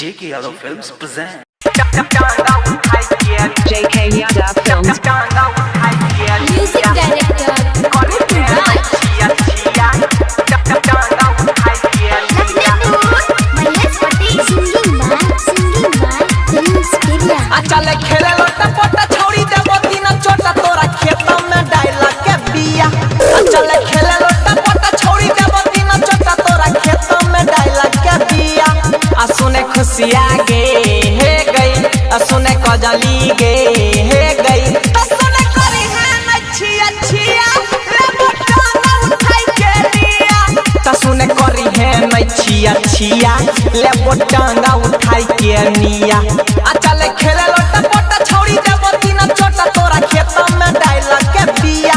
JK Yadav Films present. JK Yadav Films. Music director Guru Raj. Singing by Inspiria. चले खेले लोटा पोटा छोड़ी दे मोती ना छोटा तोरा खेतों में डायला के बिया। चले खेले लोटा पोटा छोड़ी दे मोती ना छोटा तोरा खेतों में डायला के बिया। सुने खुशियाँ गे हे गई, सुने कजली गे हे गई, सुने करी है नचिया छिया ले मोटा ना उठाई के लिया। सुने करी है नचिया छिया ले मोटा ना उठाई के लिया। चले खेले लोटा पोटा छोड़ी दे मोती ना छोटा तोरा खेतों में डायला के बिया।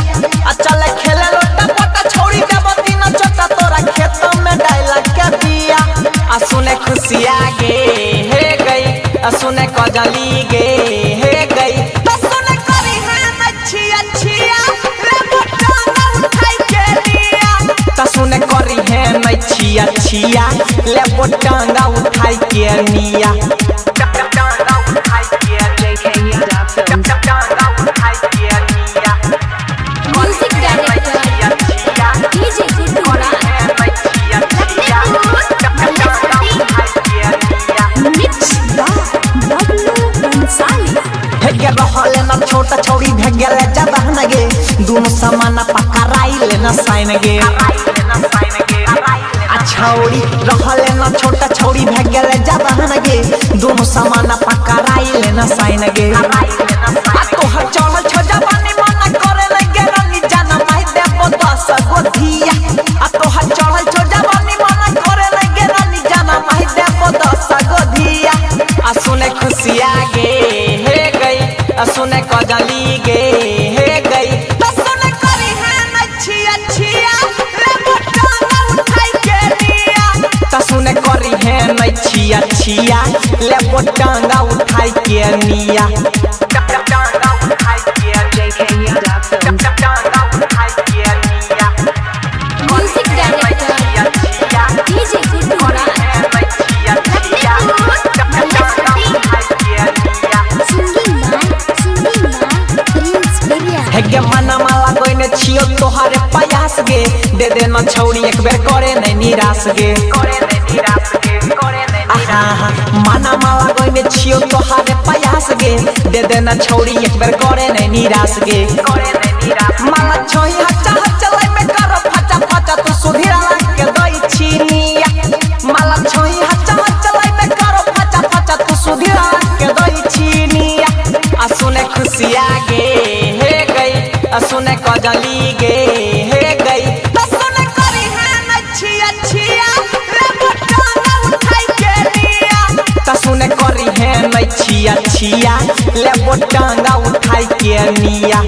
चले खेले लोटा पोटा छोड़ी दे मोती ना छोटा तोरा खेतों में डायला के बिया। सुने खुशियाँ गे हे गई, सुने कजली गे हे गई, सुने करी है नचिया छिया ले मोटा ना उठाई के लिया। सुने करी है नचिया छिया ले मोटा ना उठाई के लिया। JK Yadav Films. Music director DJ Guru Raj. Mix by Bablu Bhansali. हेगे रहले ना छोटा छोड़ी भेगले जबान गे, दोनों समान पकड़ाई ना साइन गे। छौड़ी रहले ना छोटा छोड़ी भेगले जबान गे, दोनों समान पकड़ाई ना साइन गे। तोहर चढ़ल छो जवानी मन करे लगे रानी जाना माई देबो 10 गो धिया। तोहर चढ़ल छो जवानी मन करे लगे रानी जाना माई देबो 10 गो धिया। सुने खुशियाँ गे हे गई, सुने कजली गे हे गई, सुने करी है नचिया छिया ले मोटा ना उठाई के लिया। सुने करी है नचिया छिया ले मोटा ना उठाई के लिया। JK Yadav Films. Music director DJ Guru Raj. Singing by Inspiria. हेगे मना माला कोइने छियो तोहारे प्रयास गे, दे दे ना छौड़ी एक बेर करे नहीं निराश गे। मना माला कोइने छियो तोहारे प्रयास गे, दे दे ना छौड़ी एक बेर करे नहीं निराश गे। माला छोई हच्चा हच्चा में करो फचा फचा तू सुधीरा के दई छिनिया। माला छोई हच्चा हच्चा में करो फचा फचा तू सुधीरा के दई छिनिया। सुने खुशियाँ गे हे गई, सुने कजली गे हे गई, सुने करी है नचिया छिया ले मोटा ना उठाई के लिया। सुने करी है नचिया छिया ले मोटा ना उठाई के लिया।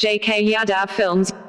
JK Yadav Films.